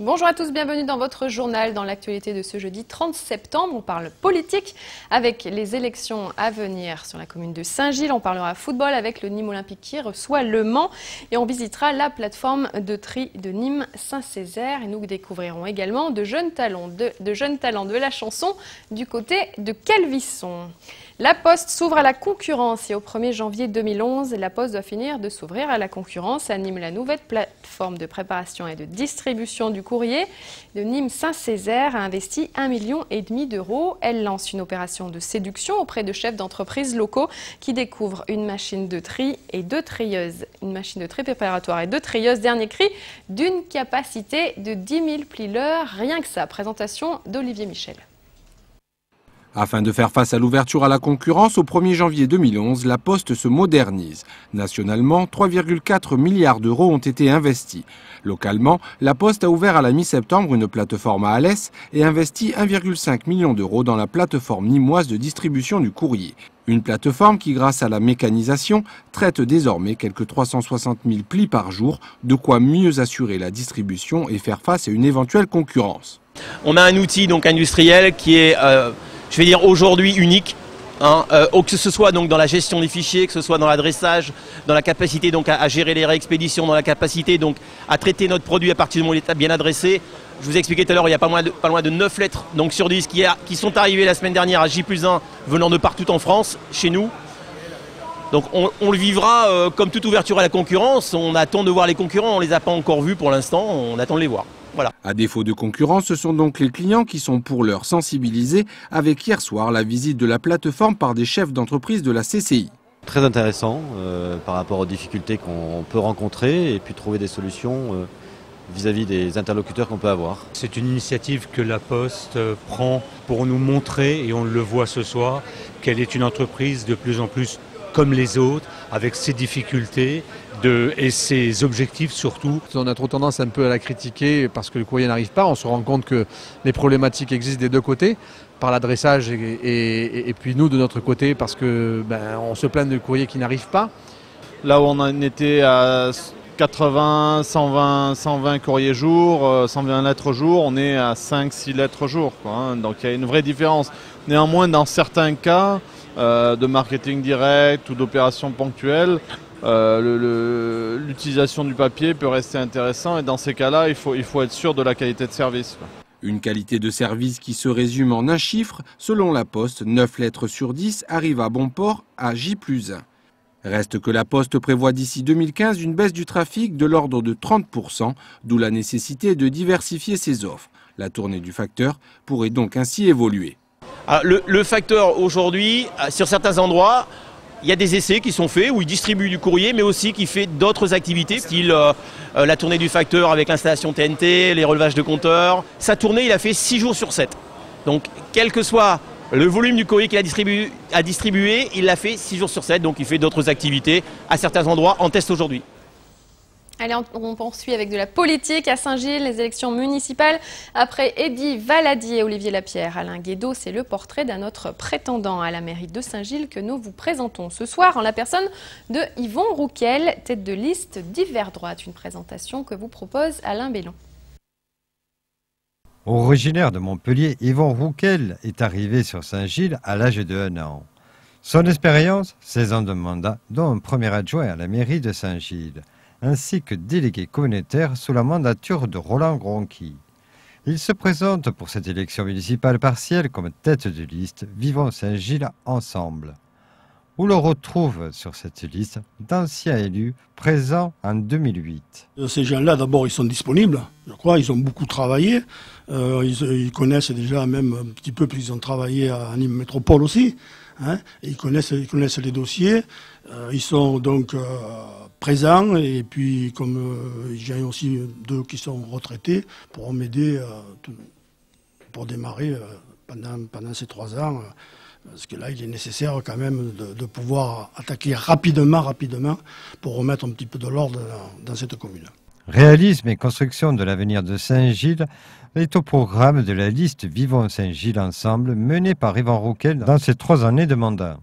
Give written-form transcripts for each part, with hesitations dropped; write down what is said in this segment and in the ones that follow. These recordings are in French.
Bonjour à tous, bienvenue dans votre journal. Dans l'actualité de ce jeudi 30 septembre, on parle politique avec les élections à venir sur la commune de Saint-Gilles. On parlera football avec le Nîmes Olympique qui reçoit Le Mans et on visitera la plateforme de tri de Nîmes Saint-Césaire. Et nous découvrirons également de jeunes talents de la chanson du côté de Calvisson. La Poste s'ouvre à la concurrence et au 1er janvier 2011, la Poste doit finir de s'ouvrir à la concurrence à Nîmes. La nouvelle plateforme de préparation et de distribution du courrier de Nîmes Saint-Césaire a investi 1,5 million d'euros. Elle lance une opération de séduction auprès de chefs d'entreprises locaux qui découvrent une machine de tri et deux trieuses. Une machine de tri préparatoire et deux trieuses, dernier cri, d'une capacité de 10 000 plis l'heure. Rien que ça. Présentation d'Olivier Michel. Afin de faire face à l'ouverture à la concurrence, au 1er janvier 2011, la Poste se modernise. Nationalement, 3,4 milliards d'euros ont été investis. Localement, la Poste a ouvert à la mi-septembre une plateforme à Alès et investi 1,5 million d'euros dans la plateforme nîmoise de distribution du courrier. Une plateforme qui, grâce à la mécanisation, traite désormais quelques 360 000 plis par jour, de quoi mieux assurer la distribution et faire face à une éventuelle concurrence. On a un outil donc industriel qui est je vais dire aujourd'hui unique, que ce soit donc dans la gestion des fichiers, que ce soit dans l'adressage, dans la capacité donc à gérer les réexpéditions, dans la capacité donc à traiter notre produit à partir du moment où il est bien adressé. Je vous ai expliqué tout à l'heure, il y a pas loin de 9 lettres donc sur 10 qui sont arrivées la semaine dernière à J+1 venant de partout en France, chez nous. Donc on le vivra comme toute ouverture à la concurrence. On attend de voir les concurrents, on ne les a pas encore vus pour l'instant, on attend de les voir. Voilà. À défaut de concurrence, ce sont donc les clients qui sont pour l'heure sensibilisés avec hier soir la visite de la plateforme par des chefs d'entreprise de la CCI. Très intéressant par rapport aux difficultés qu'on peut rencontrer et puis trouver des solutions vis-à-vis des interlocuteurs qu'on peut avoir. C'est une initiative que la Poste prend pour nous montrer, et on le voit ce soir, qu'elle est une entreprise de plus en plus comme les autres, avec ses difficultés et ses objectifs surtout. On a trop tendance un peu à la critiquer parce que le courrier n'arrive pas. On se rend compte que les problématiques existent des deux côtés, par l'adressage et puis nous de notre côté parce que on se plaint de courrier qui n'arrive pas. Là où on en était à 80, 120 courriers jour, 120 lettres jour, on est à 5-6 lettres jour, quoi, Donc il y a une vraie différence. Néanmoins, dans certains cas de marketing direct ou d'opérations ponctuelles, l'utilisation du papier peut rester intéressant et dans ces cas-là, il faut être sûr de la qualité de service. Une qualité de service qui se résume en un chiffre. Selon la Poste, 9 lettres sur 10 arrivent à bon port à J+1. Reste que la Poste prévoit d'ici 2015 une baisse du trafic de l'ordre de 30%, d'où la nécessité de diversifier ses offres. La tournée du facteur pourrait donc ainsi évoluer. Alors, le facteur aujourd'hui, sur certains endroits, il y a des essais qui sont faits où il distribue du courrier mais aussi qui fait d'autres activités, style la tournée du facteur avec l'installation TNT, les relevages de compteurs. Sa tournée, il a fait 6 jours sur 7. Donc quel que soit le volume du courrier qu'il a distribué, il l'a fait 6 jours sur 7, donc il fait d'autres activités à certains endroits en test aujourd'hui. Allez, on poursuit avec de la politique à Saint-Gilles, les élections municipales. Après Eddy Valadier et Olivier Lapierre, Alain Guédot, c'est le portrait d'un autre prétendant à la mairie de Saint-Gilles que nous vous présentons ce soir en la personne de Yvon Rouquel, tête de liste d'Hiver Droite. Une présentation que vous propose Alain Bellon. Originaire de Montpellier, Yvon Rouquel est arrivé sur Saint-Gilles à l'âge de 1 an. Son expérience, 16 ans de mandat, dont un premier adjoint à la mairie de Saint-Gilles, ainsi que délégué communautaire sous la mandature de Roland Gronqui. Il se présente pour cette élection municipale partielle comme tête de liste Vivons Saint-Gilles ensemble, où l'on retrouve sur cette liste d'anciens élus présents en 2008. Ces gens-là, d'abord, ils sont disponibles, je crois, ils ont beaucoup travaillé, ils connaissent déjà même un petit peu, puisqu'ils ont travaillé à Nîmes Métropole aussi, et ils connaissent les dossiers, ils sont donc présents, et puis comme j'ai aussi 2 qui sont retraités, pourront m'aider pour démarrer pendant ces 3 ans. Parce que là, il est nécessaire quand même de pouvoir attaquer rapidement, pour remettre un petit peu de l'ordre dans cette commune. Réalisme et construction de l'avenir de Saint-Gilles est au programme de la liste Vivons Saint-Gilles ensemble menée par Yvon Rouquel dans ses 3 années de mandat.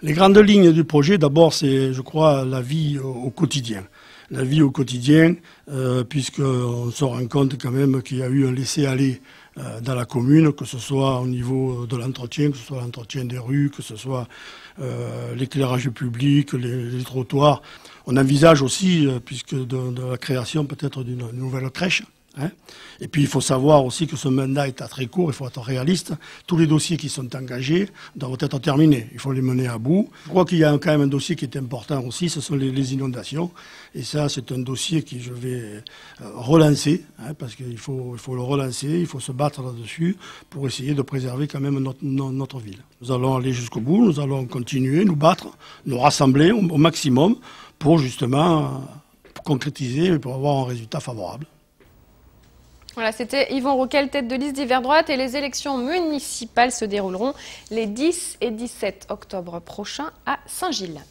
Les grandes lignes du projet, d'abord, c'est, je crois, la vie au quotidien. La vie au quotidien, puisqu'on se rend compte quand même qu'il y a eu un laisser-aller dans la commune, que ce soit au niveau de l'entretien, que ce soit l'entretien des rues, que ce soit l'éclairage public, les trottoirs. On envisage aussi, puisque de la création peut-être d'une nouvelle crèche. Hein. Et puis il faut savoir aussi que ce mandat est à très court, il faut être réaliste. Tous les dossiers qui sont engagés doivent être terminés, il faut les mener à bout. Je crois qu'il y a quand même un dossier qui est important aussi, ce sont les inondations. Et ça, c'est un dossier que je vais relancer, hein, parce qu'il faut le relancer, il faut se battre là-dessus pour essayer de préserver quand même notre ville. Nous allons aller jusqu'au bout, nous allons continuer, nous battre, nous rassembler au maximum pour justement concrétiser et pour avoir un résultat favorable. Voilà, c'était Yvon Rouquel, tête de liste d'hiver droite, et les élections municipales se dérouleront les 10 et 17 octobre prochains à Saint-Gilles.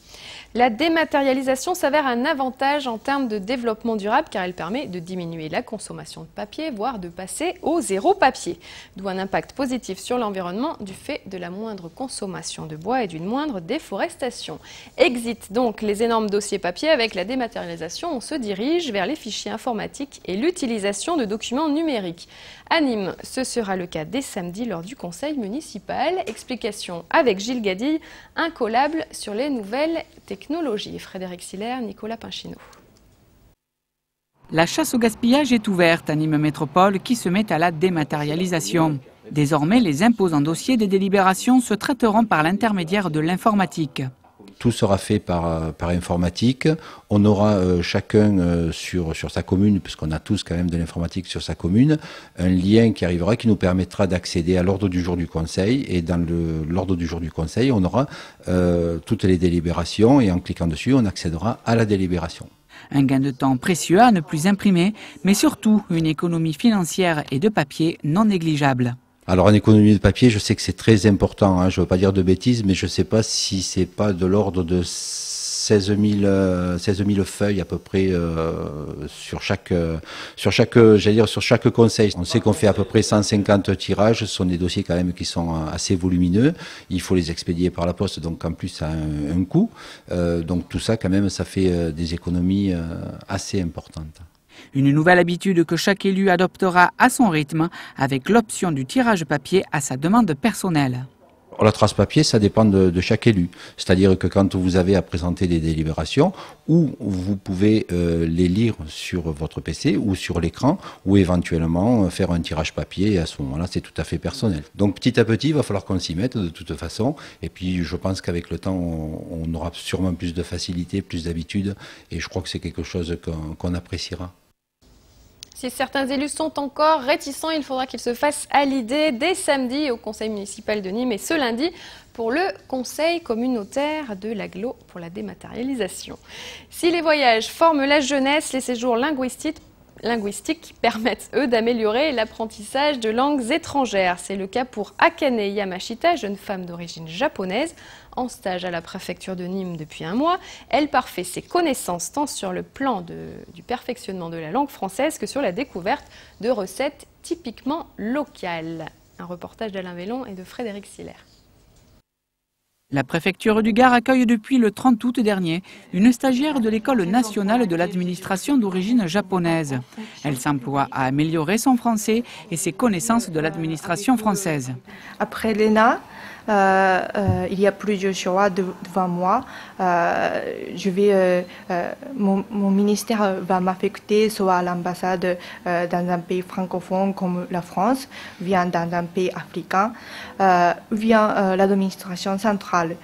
La dématérialisation s'avère un avantage en termes de développement durable car elle permet de diminuer la consommation de papier, voire de passer au zéro papier. D'où un impact positif sur l'environnement du fait de la moindre consommation de bois et d'une moindre déforestation. Exit donc les énormes dossiers papier. Avec la dématérialisation, on se dirige vers les fichiers informatiques et l'utilisation de documents numériques. À Nîmes, ce sera le cas dès samedi lors du conseil municipal. Explication avec Gilles Gadille, incollable sur les nouvelles technologies. Frédéric Siller, Nicolas Pinchino. La chasse au gaspillage est ouverte à Nîmes Métropole qui se met à la dématérialisation. Désormais, les imposants dossiers des délibérations se traiteront par l'intermédiaire de l'informatique. Tout sera fait par informatique. On aura chacun sur sa commune, puisqu'on a tous quand même de l'informatique sur sa commune, un lien qui arrivera qui nous permettra d'accéder à l'ordre du jour du conseil. Et dans l'ordre du jour du conseil, on aura toutes les délibérations et en cliquant dessus, on accédera à la délibération. Un gain de temps précieux à ne plus imprimer, mais surtout une économie financière et de papier non négligeable. Alors en économie de papier, je sais que c'est très important, hein, je ne veux pas dire de bêtises, mais je ne sais pas si c'est pas de l'ordre de 16 000 feuilles à peu près sur chaque conseil. On sait qu'on fait à peu près 150 tirages, ce sont des dossiers quand même qui sont assez volumineux, il faut les expédier par la poste, donc en plus ça a un coût, donc tout ça quand même ça fait des économies assez importantes. Une nouvelle habitude que chaque élu adoptera à son rythme avec l'option du tirage papier à sa demande personnelle. La trace papier, ça dépend de chaque élu. C'est-à-dire que quand vous avez à présenter des délibérations, ou vous pouvez les lire sur votre PC ou sur l'écran, ou éventuellement faire un tirage papier, et à ce moment-là, c'est tout à fait personnel. Donc petit à petit, il va falloir qu'on s'y mette de toute façon. Et puis je pense qu'avec le temps, on aura sûrement plus de facilité, plus d'habitude, et je crois que c'est quelque chose qu'on appréciera. Si certains élus sont encore réticents, il faudra qu'ils se fassent à l'idée dès samedi au conseil municipal de Nîmes et ce lundi pour le conseil communautaire de l'agglo pour la dématérialisation. Si les voyages forment la jeunesse, les séjours linguistiques permettent, eux, d'améliorer l'apprentissage de langues étrangères. C'est le cas pour Akane Yamashita, jeune femme d'origine japonaise, en stage à la préfecture de Nîmes depuis un mois. Elle parfait ses connaissances tant sur le plan du perfectionnement de la langue française que sur la découverte de recettes typiquement locales. Un reportage d'Alain Vellon et de Frédéric Siller. La préfecture du Gard accueille depuis le 30 août dernier une stagiaire de l'École nationale de l'administration d'origine japonaise. Elle s'emploie à améliorer son français et ses connaissances de l'administration française. Après l'ENA, il y a plusieurs choix devant moi. Mon ministère va m'affecter soit à l'ambassade dans un pays francophone comme la France, ou bien dans un pays africain, ou bien l'administration centrale.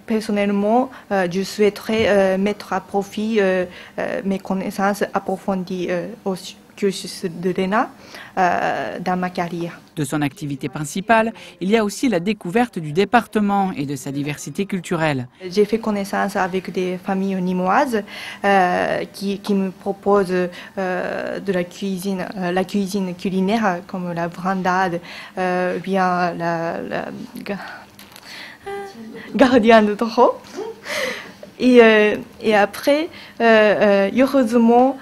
Personnellement, je souhaiterais mettre à profit mes connaissances approfondies au cursus de l'ENA dans ma carrière. De son activité principale, il y a aussi la découverte du département et de sa diversité culturelle. J'ai fait connaissance avec des familles nîmoises qui me proposent de la cuisine culinaire comme la brandade, bien la gardienne de taureau. Et après, heureusement,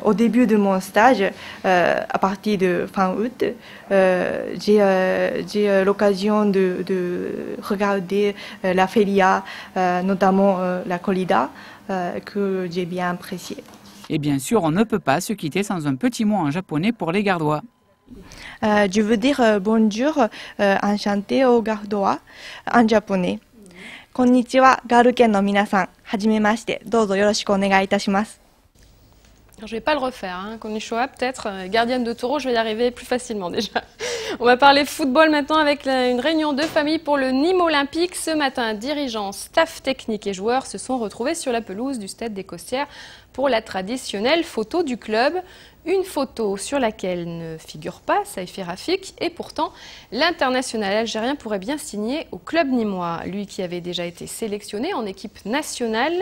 au début de mon stage, à partir de fin août, j'ai l'occasion de regarder la feria, notamment la corrida, que j'ai bien apprécié. Et bien sûr, on ne peut pas se quitter sans un petit mot en japonais pour les Gardois. Je veux dire bonjour, enchanté aux Gardois en japonais. Konnichiwa, Garuken no minasan. Hajimemashite. Dozo yoroshiku onegai itashimasu. Je ne vais pas le refaire, hein. Konnichiwa, peut-être, gardienne de taureau, je vais y arriver plus facilement déjà. On va parler football maintenant avec une réunion de famille pour le Nîmes Olympique. Ce matin, dirigeants, staff technique et joueurs se sont retrouvés sur la pelouse du stade des Costières pour la traditionnelle photo du club. Une photo sur laquelle ne figure pas Saïfi Rafik et pourtant l'international algérien pourrait bien signer au club nîmois. Lui qui avait déjà été sélectionné en équipe nationale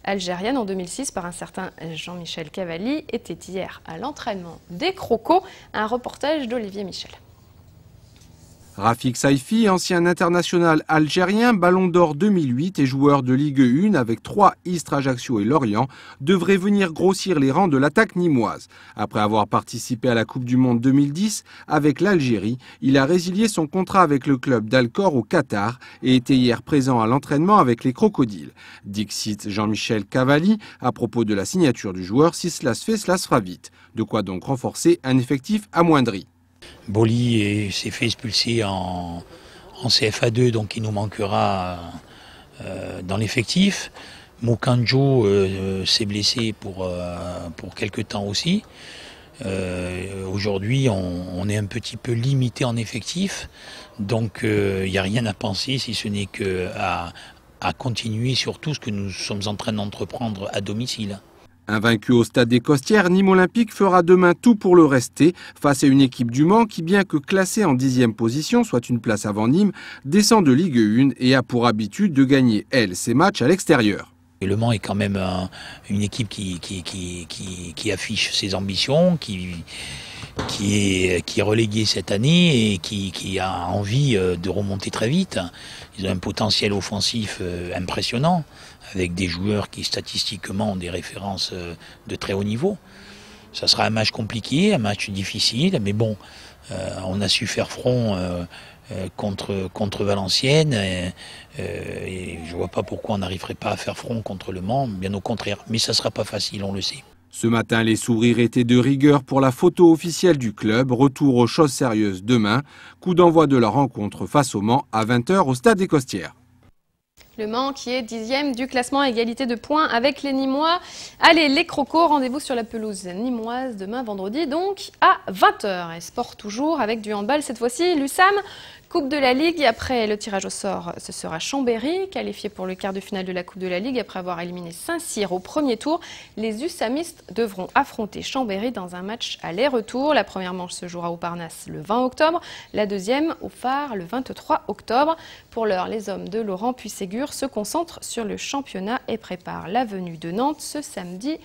algérienne en 2006 par un certain Jean-Michel Cavalli était hier à l'entraînement des Crocos. Un reportage d'Olivier Michel. Rafik Saïfi, ancien international algérien, ballon d'or 2008 et joueur de Ligue 1 avec 3 Istres, Ajaccio et Lorient, devrait venir grossir les rangs de l'attaque nîmoise. Après avoir participé à la Coupe du Monde 2010 avec l'Algérie, il a résilié son contrat avec le club d'Al-Khor au Qatar et était hier présent à l'entraînement avec les Crocodiles. Dixit Jean-Michel Cavalli à propos de la signature du joueur, si cela se fait, cela se fera vite. De quoi donc renforcer un effectif amoindri. Boli s'est fait expulser en CFA2, donc il nous manquera dans l'effectif. Mokanjo s'est blessé pour quelques temps aussi. Aujourd'hui, on est un petit peu limité en effectif, donc il n'y a rien à penser si ce n'est qu'à continuer sur tout ce que nous sommes en train d'entreprendre à domicile. Invaincu au stade des Costières, Nîmes Olympique fera demain tout pour le rester face à une équipe du Mans qui, bien que classée en 10e position, soit une place avant Nîmes, descend de Ligue 1 et a pour habitude de gagner, elle, ses matchs à l'extérieur. Et le Mans est quand même une équipe qui affiche ses ambitions, qui est reléguée cette année et qui a envie de remonter très vite. Ils ont un potentiel offensif impressionnant, avec des joueurs qui statistiquement ont des références de très haut niveau. Ça sera un match compliqué, un match difficile, mais bon, on a su faire front contre Valenciennes et je ne vois pas pourquoi on n'arriverait pas à faire front contre le Mans, bien au contraire. Mais ça ne sera pas facile, on le sait. Ce matin, les sourires étaient de rigueur pour la photo officielle du club. Retour aux choses sérieuses demain. Coup d'envoi de la rencontre face au Mans à 20 h au stade des Costières. Le Mans qui est 10e du classement à égalité de points avec les Nîmois. Allez, les Crocos, rendez-vous sur la pelouse nîmoise demain vendredi donc à 20 h. Et sport toujours avec du handball cette fois-ci. L'USAM, Coupe de la Ligue. Après le tirage au sort, ce sera Chambéry, qualifié pour le quart de finale de la Coupe de la Ligue. Après avoir éliminé Saint-Cyr au premier tour, les USAMistes devront affronter Chambéry dans un match aller-retour. La première manche se jouera au Parnasse le 20 octobre, la deuxième au Phare le 23 octobre. Pour l'heure, les hommes de Laurent Puységur se concentrent sur le championnat et préparent la venue de Nantes ce samedi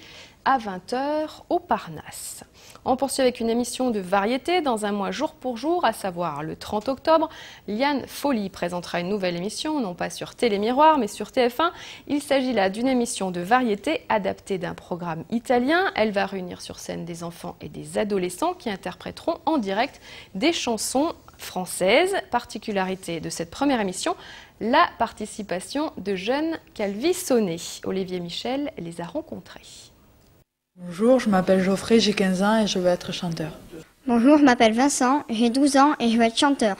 à 20 h au Parnasse. On poursuit avec une émission de variété dans un mois jour pour jour, à savoir le 30 octobre. Liane Folly présentera une nouvelle émission, non pas sur Télémiroir, mais sur TF1. Il s'agit là d'une émission de variété adaptée d'un programme italien. Elle va réunir sur scène des enfants et des adolescents qui interpréteront en direct des chansons françaises. Particularité de cette première émission, la participation de jeunes calvissonnés. Olivier Michel les a rencontrés. Bonjour, je m'appelle Geoffrey, j'ai 15 ans et je veux être chanteur. Bonjour, je m'appelle Vincent, j'ai 12 ans et je veux être chanteur.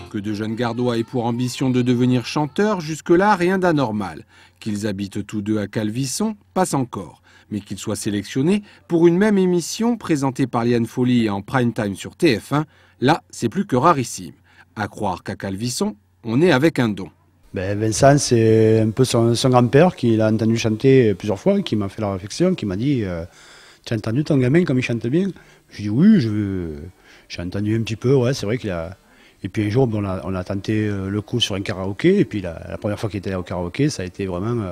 Que de jeunes Gardois aient pour ambition de devenir chanteurs, jusque-là, rien d'anormal. Qu'ils habitent tous deux à Calvisson, passe encore. Mais qu'ils soient sélectionnés pour une même émission présentée par Liane Folly en prime time sur TF1, là, c'est plus que rarissime. À croire qu'à Calvisson, on est avec un don. Vincent, c'est un peu son grand-père qui l'a entendu chanter plusieurs fois, qui m'a fait la réflexion, qui m'a dit tu as entendu ton gamin comme il chante bien? Je dis oui, j'ai entendu un petit peu, ouais, c'est vrai qu'il a... Et puis un jour, on a tenté le coup sur un karaoké, et puis la première fois qu'il était au karaoké, ça a été vraiment...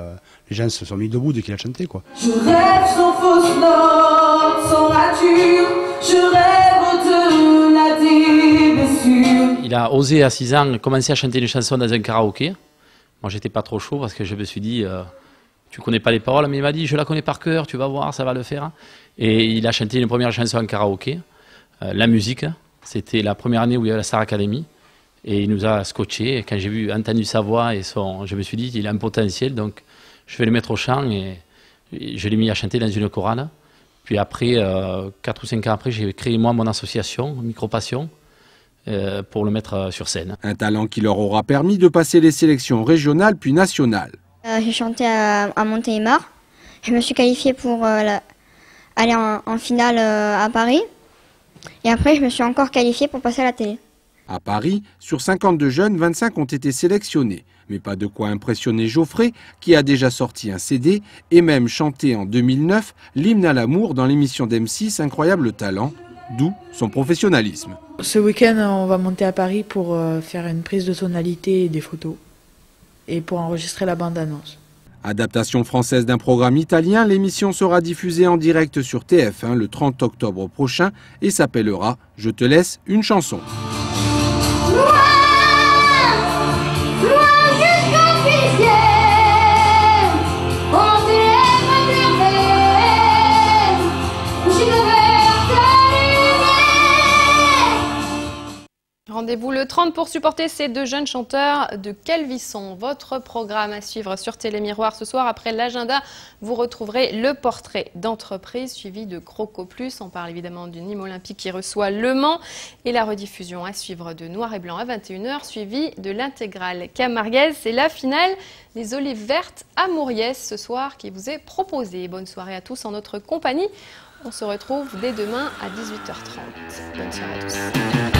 les gens se sont mis debout dès qu'il a chanté, quoi. Je rêve sans fausse note, sans rature, je rêve de la démesure. il a osé à 6 ans commencer à chanter une chanson dans un karaoké. Moi, j'étais pas trop chaud parce que je me suis dit, tu connais pas les paroles, mais il m'a dit, je la connais par cœur, tu vas voir, ça va le faire. Et il a chanté une première chanson en karaoké, la musique. C'était la première année où il y avait la Star Academy. Et il nous a scotché. Et quand j'ai entendu sa voix, je me suis dit, il a un potentiel, donc je vais le mettre au chant. Et je l'ai mis à chanter dans une chorale. Puis après, 4 ou 5 ans après, j'ai créé moi mon association, Micropassion, pour le mettre sur scène. Un talent qui leur aura permis de passer les sélections régionales puis nationales. J'ai chanté à Montélimar. Je me suis qualifiée pour aller en finale à Paris. Et après, je me suis encore qualifiée pour passer à la télé. À Paris, sur 52 jeunes, 25 ont été sélectionnés. Mais pas de quoi impressionner Geoffrey, qui a déjà sorti un CD et même chanté en 2009 l'hymne à l'amour dans l'émission d'M6 Incroyable Talent, d'où son professionnalisme. Ce week-end, on va monter à Paris pour faire une prise de tonalité et des photos. Et pour enregistrer la bande-annonce. Adaptation française d'un programme italien, l'émission sera diffusée en direct sur TF1 le 30 octobre prochain et s'appellera « Je te laisse une chanson ». Rendez-vous le 30 pour supporter ces 2 jeunes chanteurs de Calvisson. Votre programme à suivre sur Télémiroir ce soir. Après l'agenda, vous retrouverez le portrait d'entreprise suivi de Croco Plus. On parle évidemment du Nîmes Olympique qui reçoit Le Mans et la rediffusion à suivre de Noir et Blanc à 21h suivi de l'intégrale Camarguaise. C'est la finale des Olives Vertes à Mouriès ce soir qui vous est proposée. Bonne soirée à tous en notre compagnie. On se retrouve dès demain à 18h30. Bonne soirée à tous.